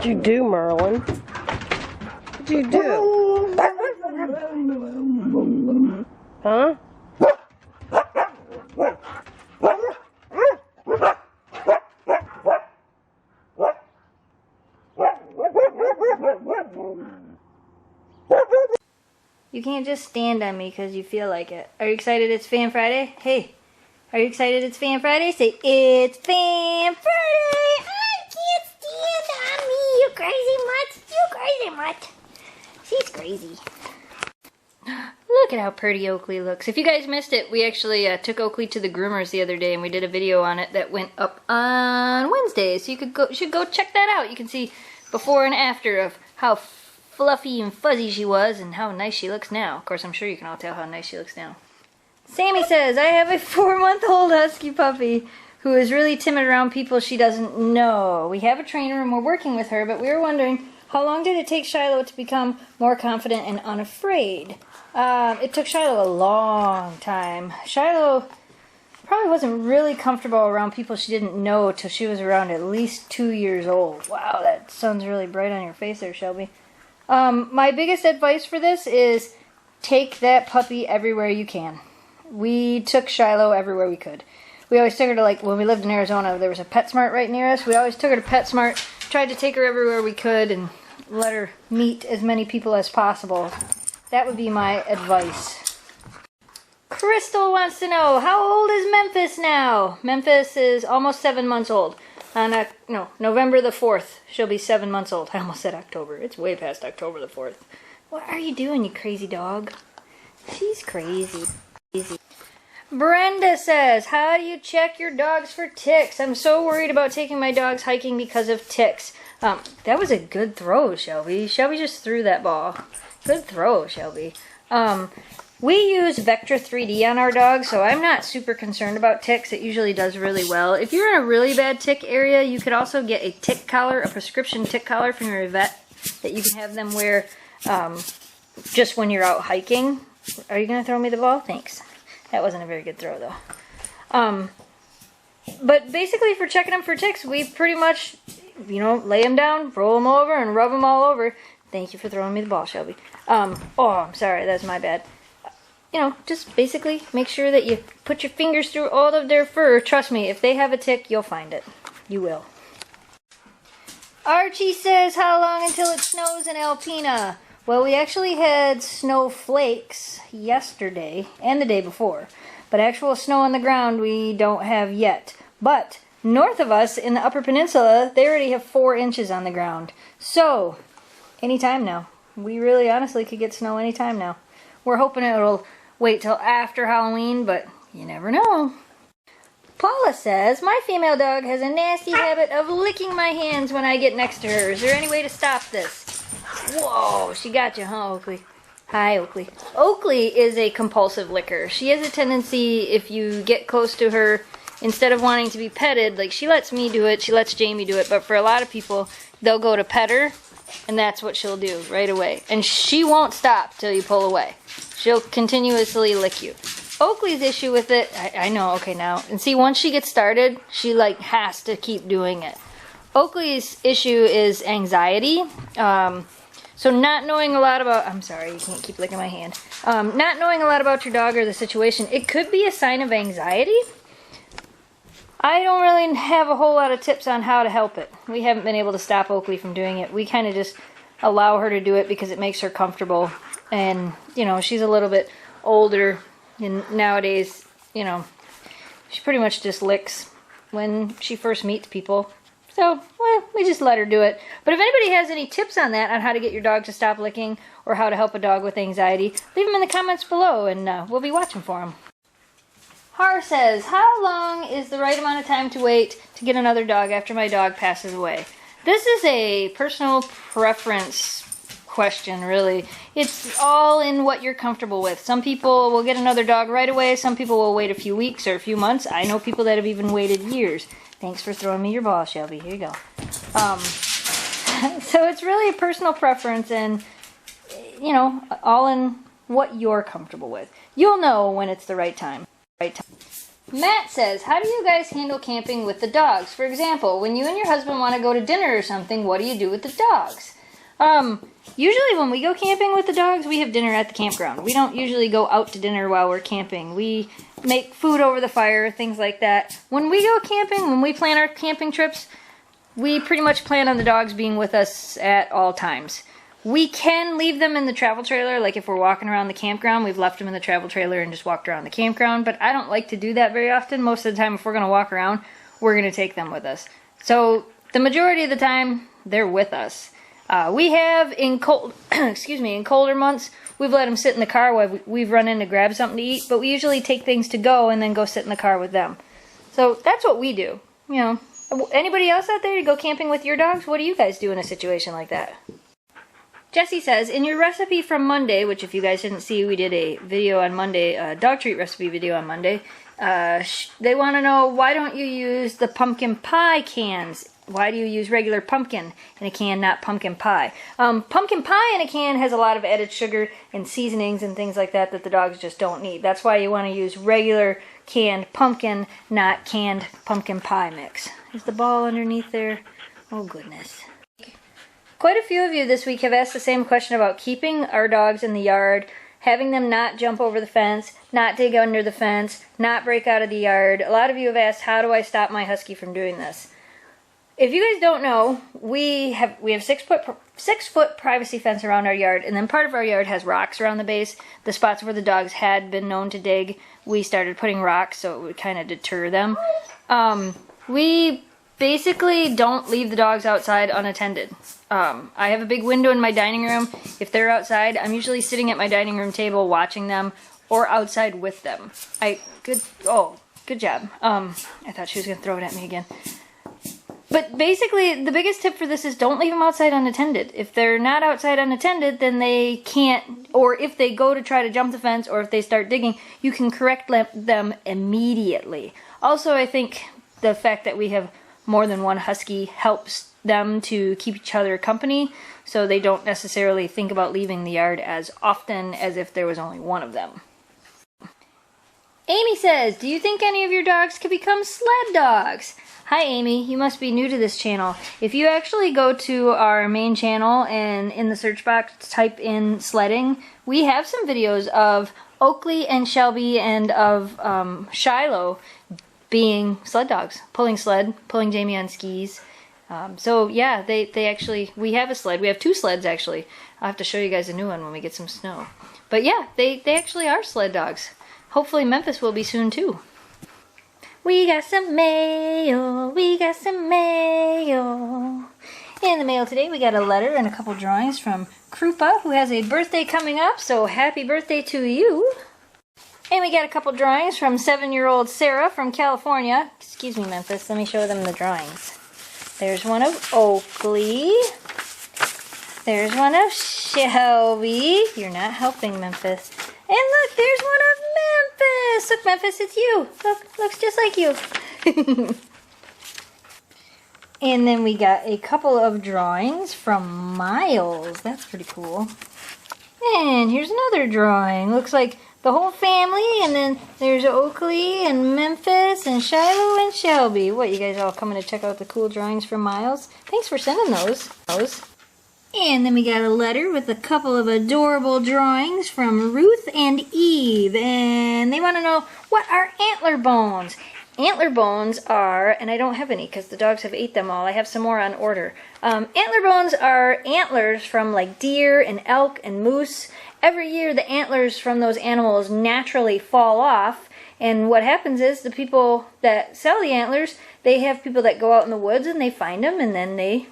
What'd you do, Merlin? What'd you do? Huh? You can't just stand on me because you feel like it. Are you excited it's Fan Friday? Hey, are you excited it's Fan Friday? Say, it's Fan Friday! I can't stand on me, you crazy mutt! You crazy mutt! She's crazy. Look at how pretty Oakley looks. If you guys missed it, we actually took Oakley to the groomers the other day and we did a video on it that went up on Wednesday. So you should go check that out. You can see before and after of how fluffy and fuzzy she was and how nice she looks now. Of course, I'm sure you can all tell how nice she looks now. Sammy says, I have a 4-month-old Husky puppy who is really timid around people she doesn't know. We have a trainer and we're working with her, but we were wondering, how long did it take Shiloh to become more confident and unafraid? It took Shiloh a long time. Shiloh probably wasn't really comfortable around people she didn't know till she was around at least 2 years old. Wow, that sun's really bright on your face there, Shelby. My biggest advice for this is take that puppy everywhere you can. We took Shiloh everywhere we could. We always took her to, like, when we lived in Arizona, there was a PetSmart right near us. We always took her to PetSmart, tried to take her everywhere we could, and let her meet as many people as possible. That would be my advice. Crystal wants to know, how old is Memphis now? Memphis is almost 7 months old. November the 4th, she'll be 7 months old. I almost said October. It's way past October the 4th. What are you doing, you crazy dog? She's crazy. Brenda says, how do you check your dogs for ticks? I'm so worried about taking my dogs hiking because of ticks. That was a good throw, Shelby. Shelby just threw that ball. Good throw, Shelby. We use Vectra 3D on our dogs, so I'm not super concerned about ticks. It usually does really well. If you're in a really bad tick area, you could also get a tick collar, a prescription tick collar from your vet that you can have them wear just when you're out hiking. Are you going to throw me the ball? Thanks. That wasn't a very good throw, though. But basically, for checking them for ticks, we pretty much, lay them down, roll them over, and rub them all over. Thank you for throwing me the ball, Shelby. Oh, I'm sorry. That's my bad. Just basically make sure that you put your fingers through all of their fur. Trust me, if they have a tick, you'll find it. You will. Archie says, how long until it snows in Alpena? Well, we actually had snowflakes yesterday and the day before. But actual snow on the ground we don't have yet. But north of us in the Upper Peninsula, they already have 4 inches on the ground. So, anytime now. We really honestly could get snow anytime now. We're hoping it'll wait till after Halloween, but you never know. Paula says, my female dog has a nasty habit of licking my hands when I get next to her. Is there any way to stop this? Whoa, she got you, huh, Oakley? Hi, Oakley. Oakley is a compulsive licker. She has a tendency, if you get close to her, instead of wanting to be petted, like she lets me do it, she lets Jamie do it, but for a lot of people, they'll go to pet her, and that's what she'll do right away. And she won't stop till you pull away. She'll continuously lick you. Oakley's issue with it, I know, okay now. And see, once she gets started, she has to keep doing it. Oakley's issue is anxiety. So not knowing a lot about, I'm sorry, you can't keep licking my hand. Not knowing a lot about your dog or the situation, it could be a sign of anxiety. I don't really have a whole lot of tips on how to help it. We haven't been able to stop Oakley from doing it. We kind of just allow her to do it because it makes her comfortable. And, she's a little bit older. And nowadays, she pretty much just licks when she first meets people. So, well, we just let her do it. But if anybody has any tips on that, on how to get your dog to stop licking, or how to help a dog with anxiety, leave them in the comments below, and we'll be watching for them. Har says, how long is the right amount of time to wait to get another dog after my dog passes away? This is a personal preference question, really. It's all in what you're comfortable with. Some people will get another dog right away. Some people will wait a few weeks or a few months. I know people that have even waited years. Thanks for throwing me your ball, Shelby. Here you go. So it's really a personal preference and, all in what you're comfortable with. You'll know when it's the right time. Matt says, how do you guys handle camping with the dogs? For example, when you and your husband want to go to dinner or something, what do you do with the dogs? Usually when we go camping with the dogs, we have dinner at the campground. We don't usually go out to dinner while we're camping. We make food over the fire, things like that. When we go camping, when we plan our camping trips, we pretty much plan on the dogs being with us at all times. We can leave them in the travel trailer, like if we're walking around the campground, we've left them in the travel trailer and just walked around the campground, but I don't like to do that very often. Most of the time, if we're going to walk around, we're going to take them with us. So the majority of the time, they're with us. We have in colder months, we've let them sit in the car while we've run in to grab something to eat, but we usually take things to go and then go sit in the car with them. So that's what we do. You know, anybody else out there, you go camping with your dogs? What do you guys do in a situation like that? Jesse says, in your recipe from Monday, which if you guys didn't see, we did a video on Monday, a dog treat recipe video on Monday. They want to know, why don't you use the pumpkin pie cans? Why do you use regular pumpkin in a can, not pumpkin pie? Pumpkin pie in a can has a lot of added sugar and seasonings and things like that that the dogs just don't need. That's why you want to use regular canned pumpkin, not canned pumpkin pie mix. Is the ball underneath there? Oh, goodness. Quite a few of you this week have asked the same question about keeping our dogs in the yard, having them not jump over the fence, not dig under the fence, not break out of the yard. A lot of you have asked, how do I stop my Husky from doing this? If you guys don't know, we have 6-foot privacy fence around our yard, and then part of our yard has rocks around the base. The spots where the dogs had been known to dig, we started putting rocks so it would kind of deter them. We basically don't leave the dogs outside unattended. I have a big window in my dining room. If they're outside, I'm usually sitting at my dining room table watching them or outside with them. Good job. I thought she was going to throw it at me again. But basically, the biggest tip for this is don't leave them outside unattended. If they're not outside unattended, then they can't, or if they go to try to jump the fence or if they start digging, you can correct them immediately. Also, I think the fact that we have more than one Husky helps them to keep each other company, so they don't necessarily think about leaving the yard as often as if there was only one of them. Amy says, do you think any of your dogs could become sled dogs? Hi Amy, you must be new to this channel. If you actually go to our main channel and in the search box type in sledding, we have some videos of Oakley and Shelby and of Shiloh being sled dogs, pulling Jamie on skis. So yeah, they actually, we have a sled. We have 2 sleds actually. I'll have to show you guys a new one when we get some snow. But yeah, they actually are sled dogs. Hopefully Memphis will be soon too. We got some mail, we got some mail. In the mail today we got a letter and a couple drawings from Krupa, who has a birthday coming up, so happy birthday to you. And we got a couple drawings from 7-year-old Sarah from California. Excuse me, Memphis, let me show them the drawings. There's one of Oakley. There's one of Shelby. You're not helping, Memphis. And look, there's one of Memphis. Look, Memphis, it's you. Look, looks just like you. And then we got a couple of drawings from Miles. That's pretty cool. And here's another drawing. Looks like the whole family, and then there's Oakley and Memphis and Shiloh and Shelby. What, you guys all coming to check out the cool drawings from Miles? Thanks for sending those. And then we got a letter with a couple of adorable drawings from Ruth and Eve. And they want to know, what are antler bones? Antler bones are, and I don't have any because the dogs have ate them all. I have some more on order. Antler bones are antlers from like deer and elk and moose. Every year the antlers from those animals naturally fall off. And what happens is the people that sell the antlers, they have people that go out in the woods and they find them and then they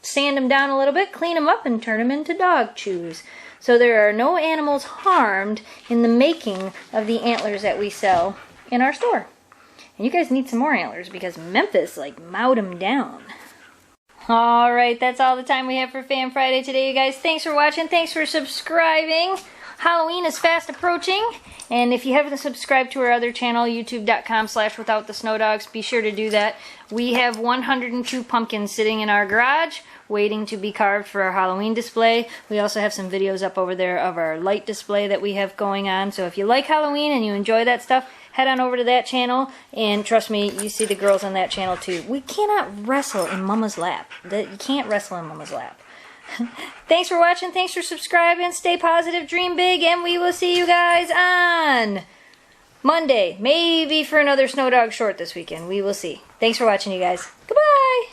sand them down a little bit, clean them up, and turn them into dog chews. So there are no animals harmed in the making of the antlers that we sell in our store. And you guys need some more antlers because Memphis like mowed them down. Alright, that's all the time we have for Fan Friday today, you guys. Thanks for watching. Thanks for subscribing. Halloween is fast approaching. And if you haven't subscribed to our other channel, youtube.com/withoutthesnowdogs, be sure to do that. We have 102 pumpkins sitting in our garage waiting to be carved for our Halloween display. We also have some videos up over there of our light display that we have going on. So if you like Halloween and you enjoy that stuff, head on over to that channel, and trust me, you see the girls on that channel too. We cannot wrestle in Mama's lap. You can't wrestle in Mama's lap. Thanks for watching. Thanks for subscribing. Stay positive, dream big, and we will see you guys on Monday. Maybe for another Snow Dog short this weekend. We will see. Thanks for watching, you guys. Goodbye.